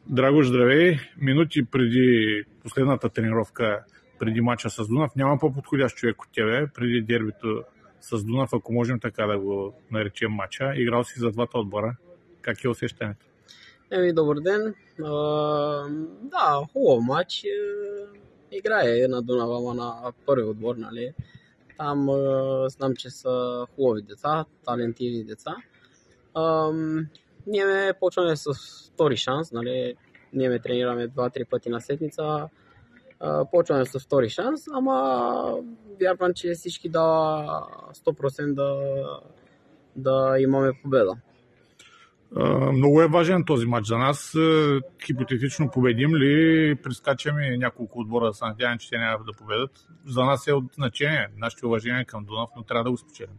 Драгош, здравей! Минути преди последната тренировка, преди мача с Дунав, няма по-подходящ човек от тебе, преди дербито с Дунав, ако можем така да го наречем мача. Играл си за двата отбора. Как е усещането? Добър ден. Да, хубав матч. Играе на Дунав, ама на първи отбор, нали? Там знам, че са хубави деца, талентливи деца. Ние почваме с втори шанс, нали? Ние ме тренираме 2-3 пъти на седмица. Почваме с втори шанс, ама вярвам, че всички дава 100% да имаме победа. Много е важен този матч за нас. Хипотетично победим ли, прескачаме няколко отбора, да се надявам, че те няма да победат. За нас е от значение. Нашите уважения към Дунав, но трябва да го спечелим.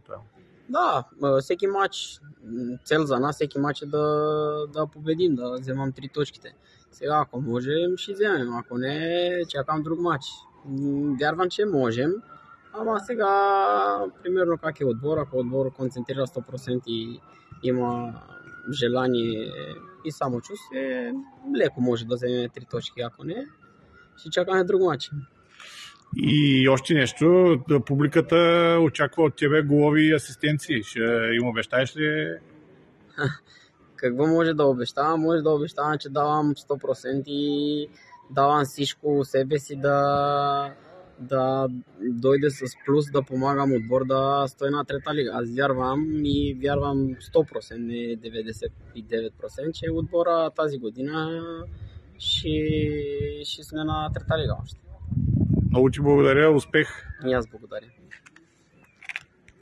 Да, всеки матч, цел за нас всеки матч е да победим, да вземам 3 точките. Сега, ако можем, ще вземем. Ако не, чакам друг матч. Вярвам, че можем. Ама сега, примерно как е отбор, ако отбор концентрира 100% и има желание и самочувствие, леко може да вземе 3 точки. Ако не, ще чакаме друг матч. И още нещо, публиката очаква от тебе голови асистенции. Ще им обещаеш ли? Какво може да обещавам? Може да обещавам, че давам 100% и давам всичко себе си да дойде с плюс, да помагам отбор да стои на трета лига. Аз вярвам 100%, не 99%, че отбора тази година ще сме на трета лига още. Много ти благодаря, успех! И аз благодаря.